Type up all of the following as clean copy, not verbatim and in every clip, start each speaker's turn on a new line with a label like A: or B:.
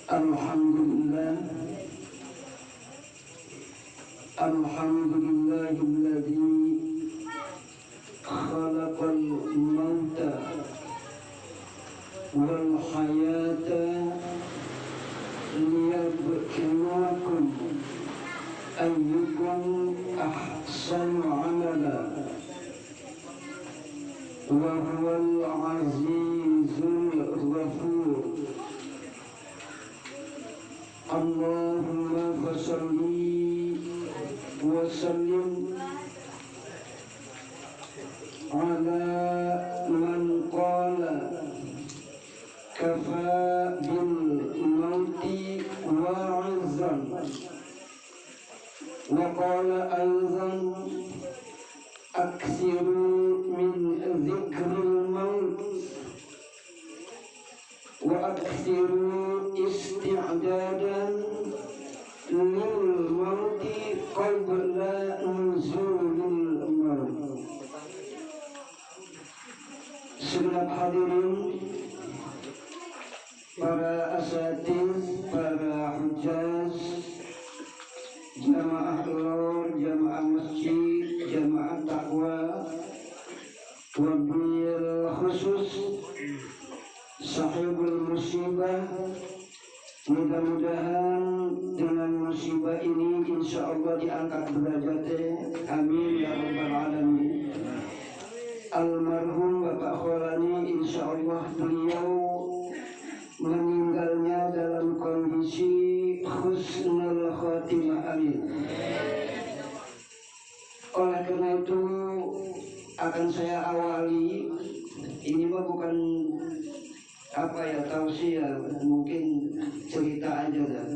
A: Alhamdulillah, alhamdulillahilladzi khalaqal mauta wal hayata liyabluwakum ayyukum ahsanu amala wa huwal azizul ghafur. Allahumma fasalli wa sallim ala man qala kafa bil mauti wa'izan wa qala aizan aksiru min zikril maut wa aksiru isti'dadan lil mauti qabla nuzulil maut. Segenap hadirin, para asatiz, para hujjaz, jamaah lor, jamaah masjid, jamaah takwa, wabil khusus sahibul musibah, mudah-mudahan dengan musibah ini insya Allah diangkat derajatnya, amin ya rabbal alamin. Almarhum Bapak Kholani insya Allah beliau meninggalnya dalam kondisi husnul khotimah, amin. Oleh karena itu akan saya awali, ini mah bukan tausiah, mungkin cerita aja dah.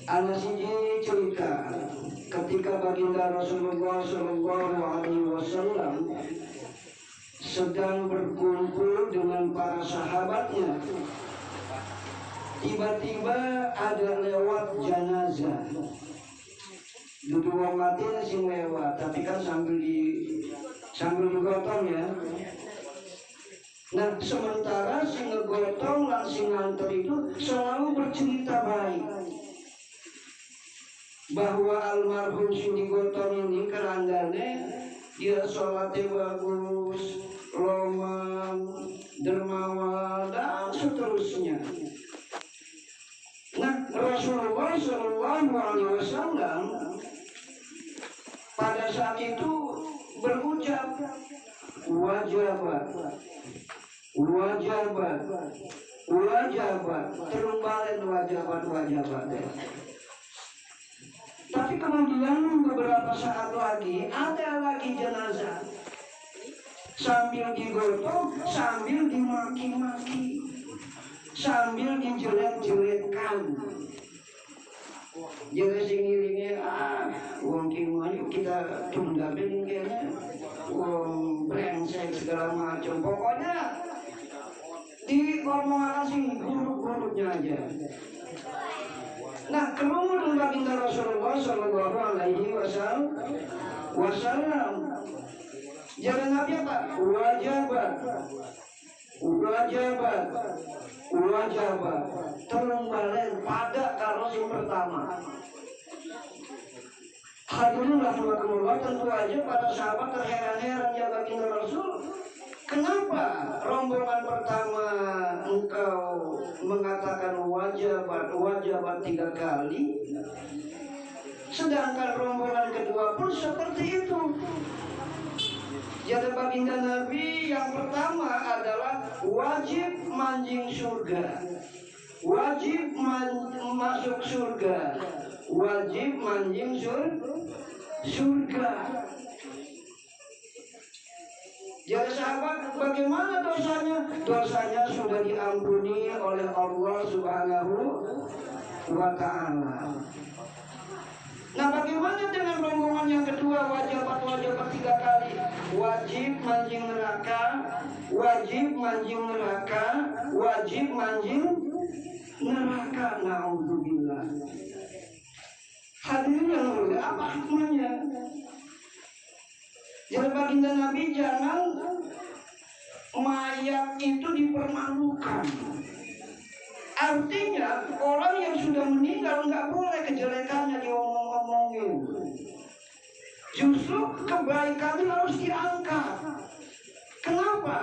A: Ana siji cerita ketika baginda Rasulullah Shallallahu Alaihi Wasallam sedang berkumpul dengan para sahabatnya, tiba-tiba ada lewat jenazah. Duduk wong mati sing lewat, tapi kan sambil digotong ya. Nah, sementara si ngegotong dan si nganter itu selalu bercerita baik bahwa almarhum si digotong ini kerandane dia sholatnya bagus, roman, dermawan dan seterusnya. Nah, Rasulullah Shallallahu Alaihi Wasallam pada saat itu berucap wajabat, terumbalen wajabat. Tapi kemudian beberapa saat lagi ada lagi jenazah, sambil digotong, sambil dimaki-maki, sambil dijelek-jelekkan. Jadi sing wong kimani kita tundamin kayaknya, wong brengsek segala macam. Pokoknya dikormokan sih buruk-buruknya aja. Nah, kemudian baginda Rasulullah Shallallahu Alaihi Wasallam jalan Nabi apa? Wajabat tolong balen pada kalau yang pertama. Hadirin rahimakumullah, tentu aja pada sahabat terheran-heran ya baginda Rasul, kenapa rombongan pertama engkau mengatakan wajabat 3 kali, sedangkan rombongan kedua pun seperti itu. Jadi baginda Nabi yang pertama adalah wajib manjing surga, wajib masuk surga, wajib manjing surga. Jadi sahabat, bagaimana dosanya? Dosanya sudah diampuni oleh Allah Subhanahu wa Ta'ala. Nah, bagaimana dengan rombongan yang kedua, wajabat 3 kali? Wajib manjing neraka, wajib manjing neraka, wajib manjing neraka. Na'udzubillah. Hadirin yang mulia, apa hikmahnya? Jadi baginda Nabi jangan mayat itu dipermalukan. Artinya orang yang sudah meninggal nggak boleh kejelekannya diomong-omongin. Justru kebaikannya harus diangkat. Kenapa?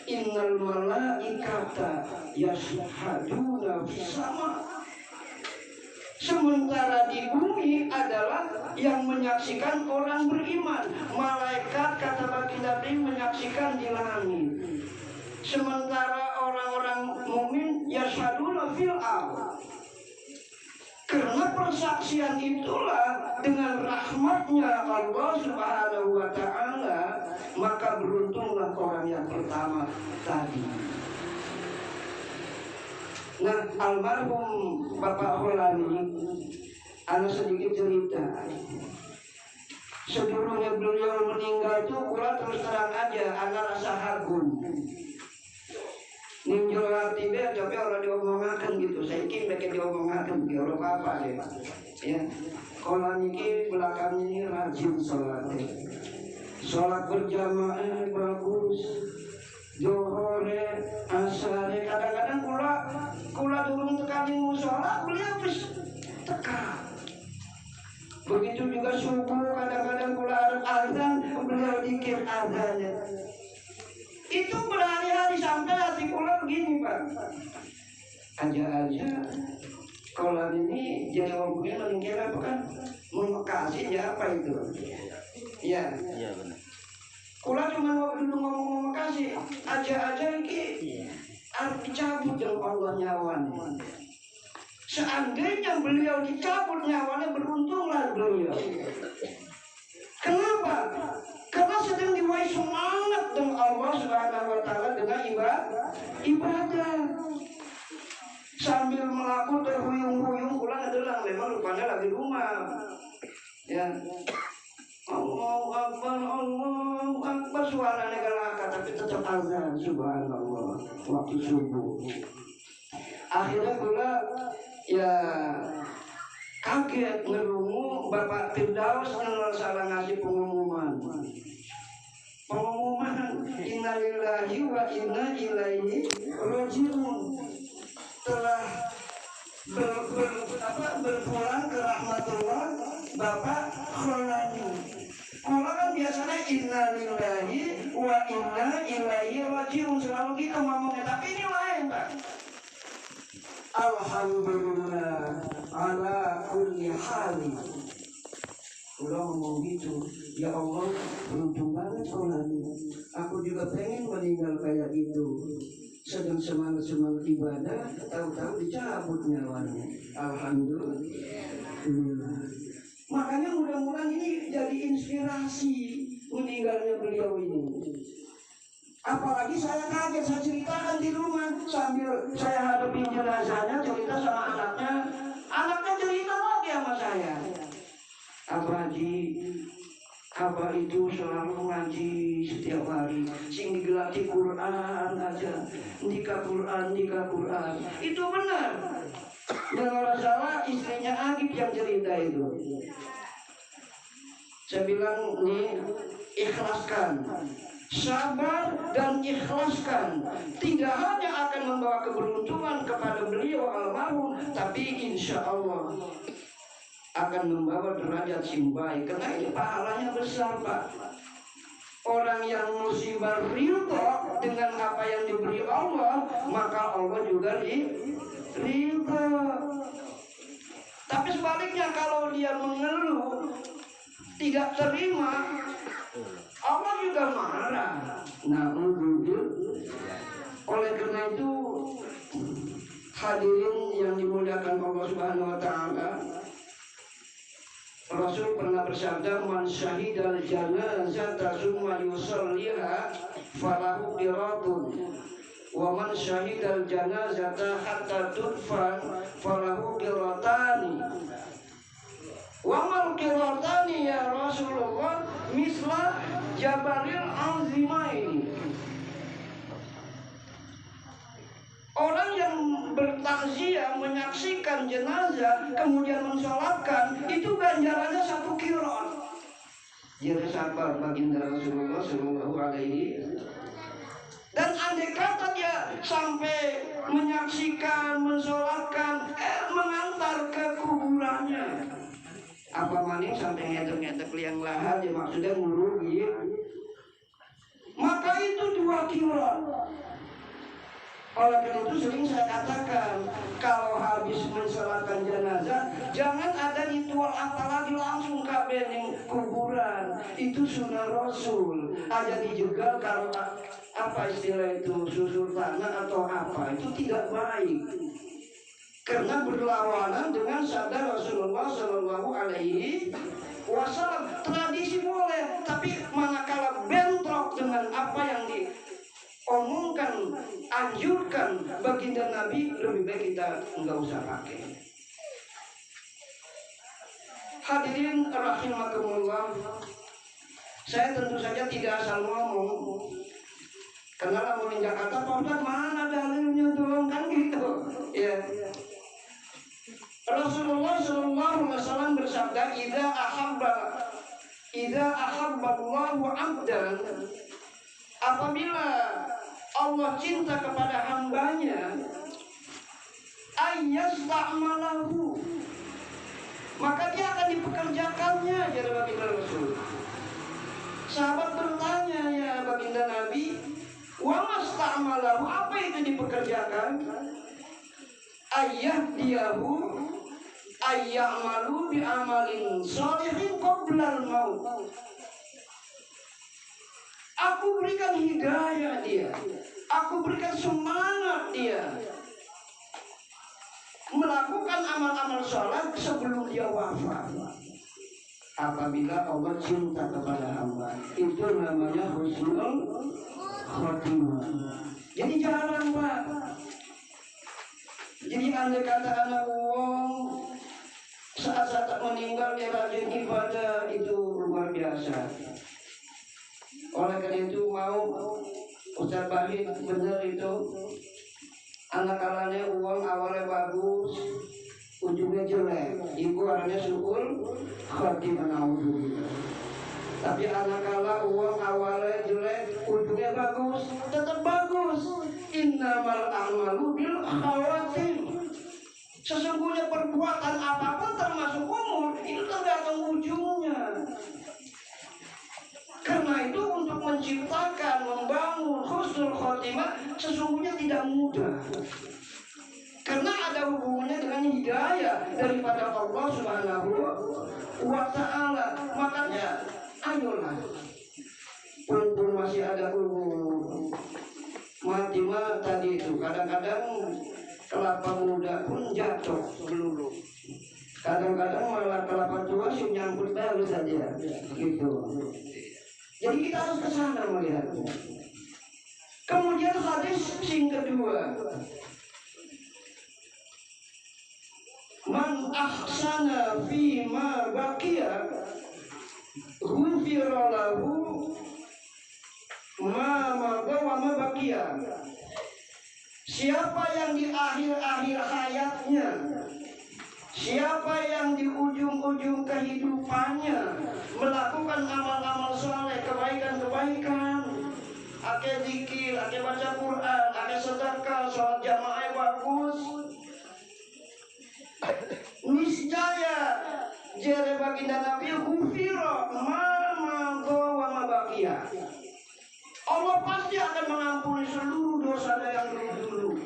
A: Innal malaikata yashhaduna sama. Sementara di bumi adalah yang menyaksikan orang beriman. Malaikat kata baginda menyaksikan di langit. Sementara orang-orang mukmin yashhaduna fil ardh. Karena persaksian itulah dengan rahmatnya Allah Subhanahu wa ta'ala, maka beruntunglah orang yang pertama tadi. Nah, almarhum Bapak Holani, ada sedikit cerita. Sebelumnya beliau meninggal itu, kula terus terang aja, ana rasa hagun. Ninjol hati be, tapi orang diomongakan gitu. Saya kira mereka diomongakan, dia orang apa ya? Ya, kalau niki belakang ini rajin sholat. Sholat berjamaah bagus. Johore, asare, kadang-kadang kula turun tekani musola, beliau wis teka. Begitu juga subuh, kadang-kadang kula azan, beliau dikir azannya. Itu berhari-hari sampai hati kula begini, Pak. Aja-aja kalau ini jadi orang begini melingkir apa kan? Mengkasih ya apa itu? Ya. Iya benar. Kula cuma dulu ngomong makasih, aja-aja ini harus dicabut dengan Allah nyawanya. Seandainya beliau dicabut nyawanya, beruntunglah beliau. Kenapa? Karena sedang diwai semangat dengan Allah Subhanahu wa ta'ala dengan ibadah. Sambil melakukan terhuyung-huyung, pulang adalah memang rupanya lagi rumah. Ya. Allahu Akbar, suaranya galak, tapi tetap azan, subhanallah, waktu subuh. Akhirnya pula ya kaget ngerungu Bapak Firdaus salah ngasih pengumuman inna lillahi wa inna ilaihi raji'un, telah berpulang ke rahmatullah Bapak Kholani. Kalau kan biasanya inna lillahi wa inna ilaihi raji'un, selalu gitu ngomongnya, tapi ini lain, Pak. Alhamdulillah ala kulli hali. Udah ngomong gitu, ya Allah, beruntung banget Kholani. Aku juga pengen meninggal kayak gitu. Sedang semangat ibadah, tahu-tahu dicabut nyawanya. Alhamdulillah. Makanya mudah-mudahan ini jadi inspirasi meninggalnya beliau ini. Apalagi saya kaget, saya ceritakan di rumah sambil saya hadapi jenazahnya, cerita sama anaknya cerita lagi sama saya. Abah itu selalu ngaji setiap hari, sing digelati Quran aja, nikah Quran. Itu benar. Dan kalau salah istrinya Agib yang cerita itu. Saya bilang nih, ikhlaskan, sabar dan ikhlaskan. Tidak hanya akan membawa keberuntungan kepada beliau almarhum, tapi insya Allah akan membawa derajat simbai. Karena ini pahalanya besar, Pak. Orang yang musibah ridho dengan apa yang diberi Allah, maka Allah juga ridho. Tapi sebaliknya kalau dia mengeluh, tidak terima, Allah juga marah. Nah, oleh karena itu hadirin yang dimuliakan Allah Subhanahu wa ta'ala, Rasul pernah bersabda, man syahidal janazata summa yusalliha falahu qiratun, wa man syahidal janazata hatta tudfan falahu qiratani. Wa mal qiratani ya Rasulullah misla jabalil azimaini. Orang yang bertakziah menyaksikan jenazah kemudian mensolatkan, itu ganjarannya 1 qirat. Jadi sahabat baginda Rasulullah Shallallahu Alaihi. Dan andai kata dia sampai menyaksikan, mensolatkan, mengantar ke kuburannya, apa maning sampai ngetek-ngetek liang lahat, ya maksudnya ngurugi, maka itu 2 kirat. Oleh karena itu sering saya katakan, kalau habis mensolatkan jenazah, jangan ada ritual apalagi langsung kabening kuburan. Itu sunnah Rasul. Aja dijegal kalau apa istilah itu, susur tanah atau apa, itu tidak baik. Karena berlawanan dengan sabda Rasulullah Shallallahu Alaihi Wasallam. Tradisi boleh, tapi manakala bentrok dengan apa yang diomongkan, anjurkan baginda Nabi, lebih baik kita nggak usah pakai. Hadirin rahimakumullah, saya tentu saja tidak asal ngomong. Karena lamun di Jakarta, Pak Ustaz, mana dalilnya doang, kan gitu. Ya. Rasulullah SAW bersabda, "Idza ahabballahu 'abdan", apabila Allah cinta kepada hambanya, ayyasta'malahu, maka dia akan dipekerjakannya, jadi baginda Rasul. Sahabat bertanya, ya baginda Nabi, wa masta'malahu, apa itu dipekerjakan? Ayyahdiyahu ayya'malu bi'amalin sholihin qoblal maut. Aku berikan hidayah dia, aku berikan semangat dia melakukan amal-amal sholat sebelum dia wafat. Apabila Allah cinta kepada hamba, itu namanya husnul khotimah. Jadi jarang, Pak. Jadi andai kata anak uang saat-saat meninggal dia rajin ibadah, itu luar biasa. Oleh karena itu mau Ustaz Bahid benar itu, anak kalanya uang awalnya bagus, ujungnya jelek, ibu orangnya syukur khotimah naudzubillah. Tapi anak kala uang awalnya jelek, ujungnya bagus, tetap bagus. Innamal a'malu bil khawatim. Sesungguhnya perbuatan apapun termasuk umur itu tergantung ujungnya. Karena itu untuk menciptakan, membangun husnul khotimah sesungguhnya tidak mudah. Karena ada hubungannya dengan hidayah daripada Allah Subhanahu wa Ta'ala. Makanya ayolah, pun masih ada umur, mati mah tadi itu kadang-kadang kelapa muda pun jatuh melulu. Kadang-kadang malah kelapa tua sih nyangkut baru saja gitu. Jadi kita harus ke sana melihatnya. Kemudian hadis sing kedua, man ahsana fi ma baqiya ghufira lahu ma madha wa ma baqiya. Siapa yang di akhir-akhir hayatnya, siapa yang di ujung-ujung kehidupannya melakukan amal-amal soleh, kebaikan-kebaikan, ake zikir, ake baca Quran, ake sedekah, sholat jamaah bagus, niscaya jere baginda Nabi ghufira ma madha wa ma baqiya. Allah pasti akan mengampuni seluruh dosa yang dulu-dulu.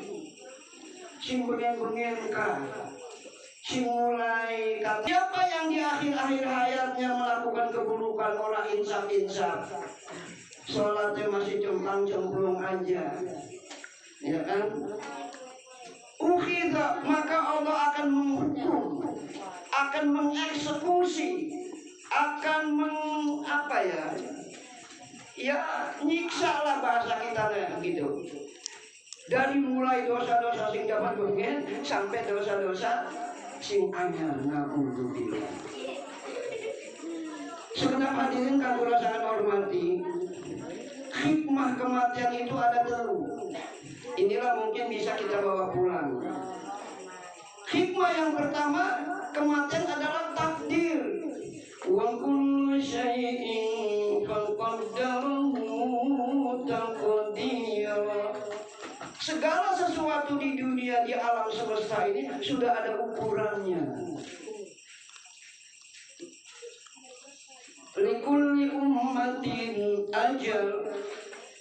A: Sing bengen-bengen kah, sing mulai kata. Siapa yang di akhir-akhir hayatnya melakukan keburukan, orang insaf-insaf, sholatnya masih cemplang-cemplung aja, ya kan? Ukhidha, maka Allah akan menghukum, akan mengeksekusi, akan nyiksa lah bahasa kita gitu. Dari mulai dosa-dosa sing dapat bengen sampai dosa-dosa sing anyar, naudzubillah. Segenap hadirin kang kula sangat hormati, hikmah kematian itu ada telu. Inilah mungkin bisa kita bawa pulang. Hikmah yang pertama, kematian adalah takdir. Wa kullu syai'in faqaddaruhu taqdira. Segala sesuatu di dunia, di alam semesta ini sudah ada ukurannya. Likulli ummatin ajal.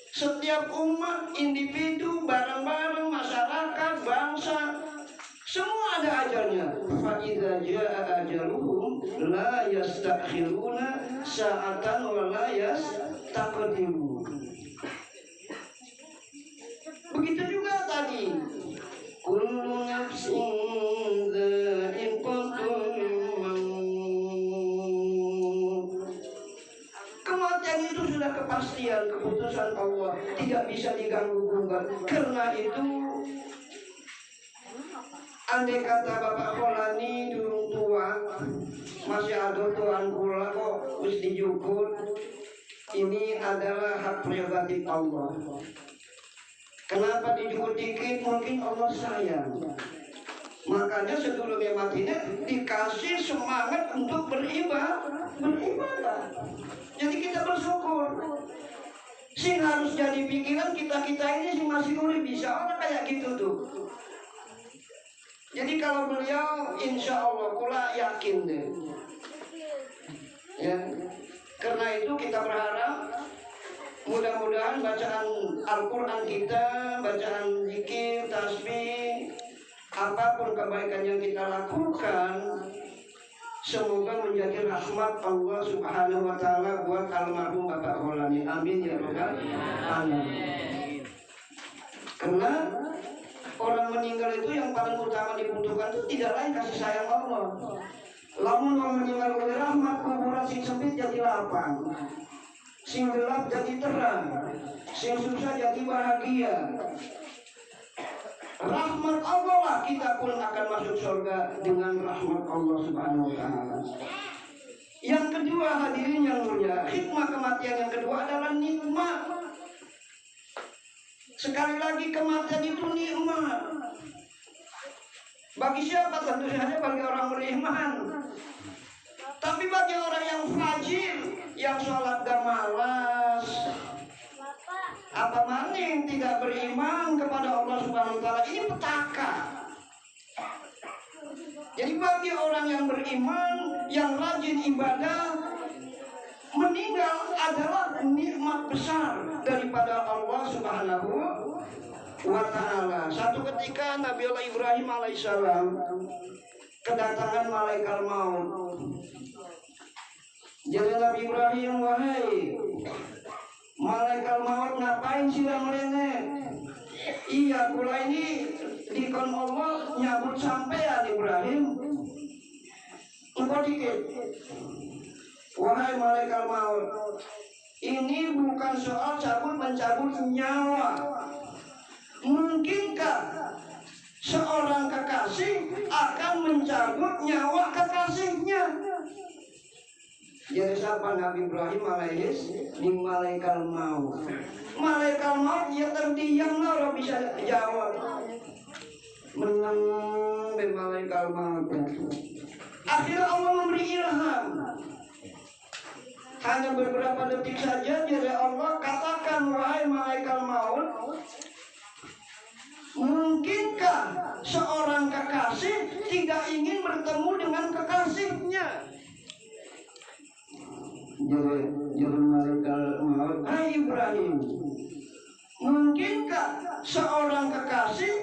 A: Setiap umat, individu, barang-barang, masyarakat, bangsa, semua ada ajalnya. Fa idza jaa ajaluhum la yastakhiruna sa'atan wa la yastaqdimun. Begitu juga tadi. Kullu nafsin dha'iqatul maut. Kematian itu sudah kepastian, keputusan Allah, tidak bisa diganggu-gugat. Karena itu, andai kata Bapak Kholani dulu tua, masih ada tuan kula kok wis dijukut, ini adalah hak prerogatif Allah. Kenapa dijukut dikit? Mungkin Allah sayang. Makanya sebelumnya matinya dikasih semangat untuk beribadah. Jadi kita bersyukur. Sing harus jadi pikiran kita ini sing masih urip bisa orang kayak gitu tuh. Jadi kalau beliau insya Allah pula yakin deh. Ya, karena itu kita berharap mudah-mudahan bacaan Al-Quran kita, bacaan zikir, tasbih, apapun kebaikan yang kita lakukan, semoga menjadi rahmat Allah Subhanahu wa Ta'ala buat almarhum Bapak Kholani. Amin ya rabbal alamin. Karena orang meninggal itu yang paling utama dibutuhkan itu tidak lain kasih sayang Allah. Lamun orang meninggal oleh rahmat, kuburan sing sempit jadi lapang, sing gelap jadi terang, sing susah jadi bahagia. Rahmat Allah lah kita pun akan masuk surga dengan rahmat Allah Subhanahu wa Ta'ala. Yang kedua, hadirin yang mulia, hikmah kematian yang kedua adalah nikmat. Sekali lagi, kematian itu nikmat. Bagi siapa? Tentu saja bagi orang beriman. Tapi bagi orang yang fajir, yang sholat gak malas, apa maning tidak beriman kepada Allah Subhanahu wa Ta'ala, ini petaka. Jadi bagi orang yang beriman, yang rajin ibadah, meninggal adalah nikmat besar daripada Allah Subhanahu wa Ta'ala. Satu ketika Nabi Allah Ibrahim alaihissalam kedatangan malaikat maut. Jadi Nabi Ibrahim, wahai malaikat maut, ngapain silang rene? Iya, kula ini dikon Allah nyabut sampean Ibrahim. Engkau dikit. Wahai malaikat maut, ini bukan soal cabut mencabut nyawa. Mungkinkah seorang kekasih akan mencabut nyawa kekasihnya? Jadi siapa Nabi Ibrahim alaihis di malaikat maut. Malaikat maut ya terdiam lah, bisa jawab. Menang di malaikat maut. Akhirnya Allah memberi ilham. Hanya beberapa detik saja, jadi Allah katakan, wahai malaikat maut, mungkinkah seorang kekasih tidak ingin bertemu dengan kekasihnya? Jadi malaikat maut, hai Ibrahim, mungkinkah seorang kekasih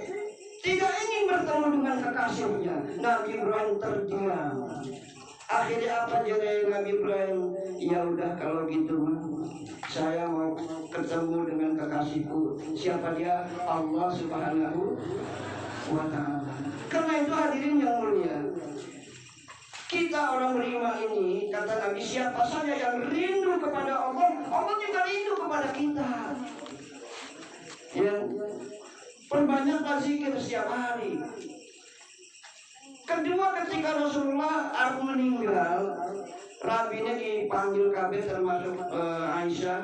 A: tidak ingin bertemu dengan kekasihnya? Nabi Ibrahim terdiam. Akhirnya apa jadi Nabi Ibrahim? Ya udah kalau gitu, saya mau ketemu dengan kekasihku. Siapa dia? Allah Subhanahu wa Ta'ala. Karena itu hadirin yang mulia, kita orang beriman ini, kata Nabi, siapa saja yang rindu kepada Allah, Allah juga rindu kepada kita. Ya, perbanyaklah zikir setiap hari. Kedua, ketika Rasulullah meninggal, rabinya dipanggil kabeh termasuk Aisyah,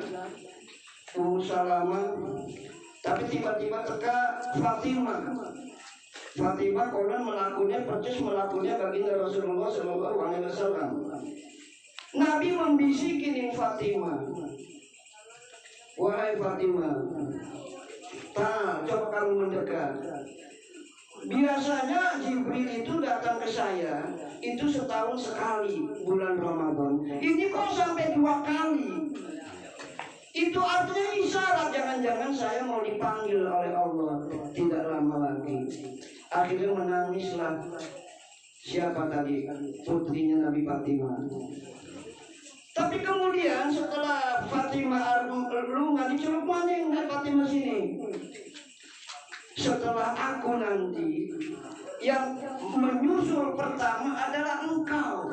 A: Ummu Salamah, tapi tiba-tiba teka Fatimah. Fatimah konon melakukannya, percis melakukannya baginda Rasulullah SAW. Nabi membisikin Fatimah, wahai Fatimah, Coba kamu mendekat. Biasanya Jibril itu datang ke saya itu setahun sekali bulan Ramadan. Ini kok sampai 2 kali? Itu artinya isyarat, jangan-jangan saya mau dipanggil oleh Allah tidak lama lagi. Akhirnya menangislah siapa tadi? Putrinya Nabi Fatimah. Tapi kemudian setelah Fatimah rumah dicelup maning dari Fatimah sini. Setelah aku nanti, yang menyusul pertama adalah engkau.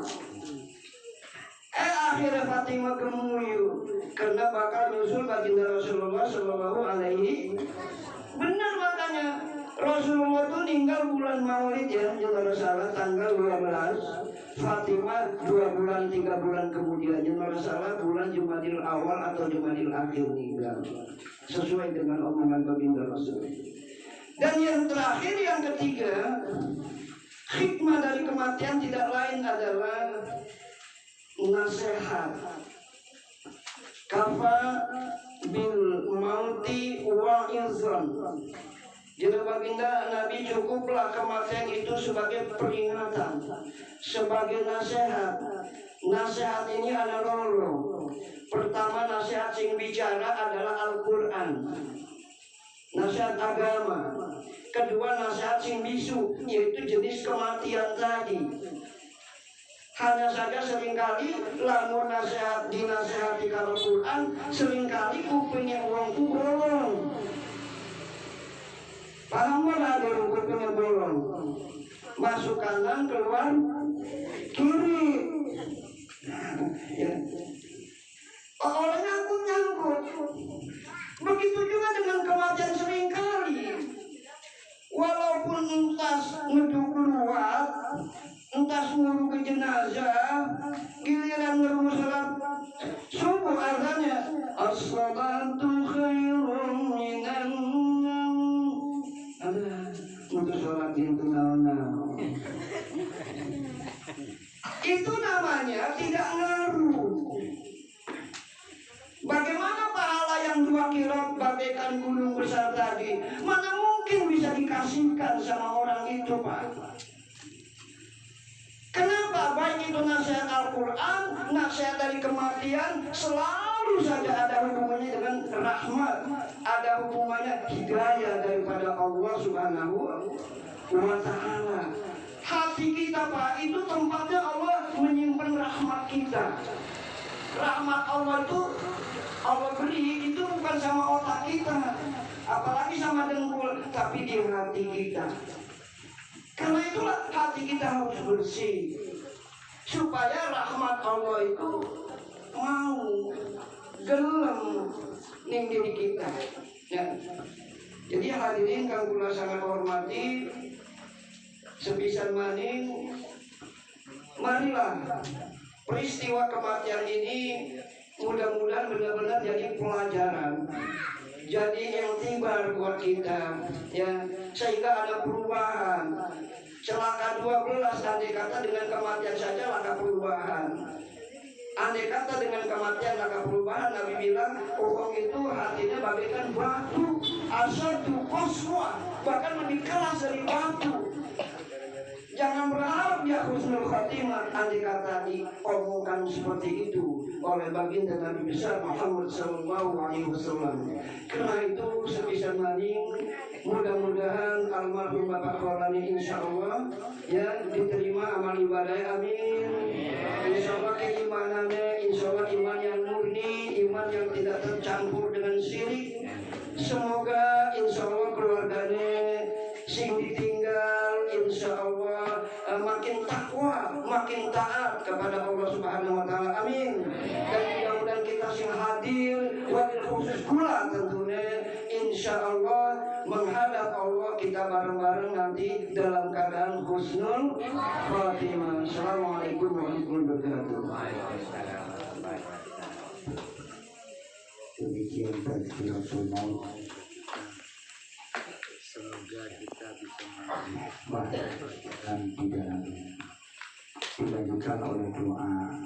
A: Akhirnya Fatimah gemuyu karena bakal nyusul baginda Rasulullah Shallallahu Alaihi. Benar makanya Rasulullah itu meninggal bulan Maulid ya, jangan salah tanggal 12. Fatimah 2 bulan 3 bulan kemudian, jangan salah bulan Jumadil Awal atau Jumadil Akhir meninggal. Sesuai dengan omongan baginda Rasul. Dan yang terakhir, yang ketiga, hikmah dari kematian tidak lain adalah nasihat. Kafa bil mauti wa'izan. Jadi baginda Nabi cukuplah kematian itu sebagai peringatan, sebagai nasihat. Nasihat ini ada loro. Pertama, nasihat sing bicara adalah Al-Quran, nasihat agama. Kedua, nasihat sing bisu, yaitu jenis kematian tadi. Hanya saja seringkali lamun nasihat dinasihati kalau Quran, seringkali kupingnya uang bolong. Paham nggak ada kupingnya bolong? Masuk kanan, keluar kiri. Ya. Orangnya aku nyangkut. Begitu juga dengan kematian seringkali. Walaupun entas ngeduk keluar, entas nguruk ke jenazah, giliran nguruk salat subuh azannya as-salatu khairum minan naum. Untuk sholat itu naon-naon. Itu namanya tidak ngaruh. Bagaimana pahala yang 2 kirot bagaikan gunung besar tadi? Mana mungkin bisa dikasihkan sama orang itu, Pak? Kenapa? Baik itu nasihat Al-Quran, nasihat dari kematian, selalu saja ada hubungannya dengan rahmat, ada hubungannya hidayah daripada Allah Subhanahu wa Ta'ala. Hati kita, Pak, itu tempatnya Allah menyimpan rahmat kita. Rahmat Allah itu Allah beri itu bukan sama otak kita, apalagi sama dengkul, tapi di hati kita. Karena itulah hati kita harus bersih, supaya rahmat Allah itu mau gelem ning diri kita. Ya. Jadi hadirin kang kula sangat hormati, sepisan maning, marilah peristiwa kematian ini mudah-mudahan benar-benar jadi pelajaran, jadi yang tibar buat kita, ya, sehingga ada perubahan. Celaka 12 andai kata dengan kematian saja laka perubahan. Andai kata dengan kematian laka perubahan, Nabi bilang orang itu hatinya bagaikan batu, asyaddu qaswa, bahkan lebih keras dari batu. Jangan berharap dia husnul khatimah andai kata diomongkan seperti itu oleh baginda Nabi besar Muhammad sallallahu alaihi wasallam. Karena itu sebisa maning mudah-mudahan almarhum Bapak Kholani insyaallah ya diterima amal ibadah, amin. Insyaallah keimanannya insyaallah iman yang murni, iman yang tidak tercampur dengan syirik. Semoga insyaallah keluarganya sing ditinggal insyaallah makin takwa, makin taat kepada Allah Subhanahu wa Ta'ala, amin. Dan mudah-mudahan kita sing hadir wabil khusus pula tentunya insyaallah menghadap Allah kita bareng-bareng nanti dalam keadaan husnul khatimah. Assalamualaikum warahmatullahi wabarakatuh. Demikian tazkiratul maut. Semoga kita bisa mendapatkan di dalamnya, dilanjutkan oleh doa.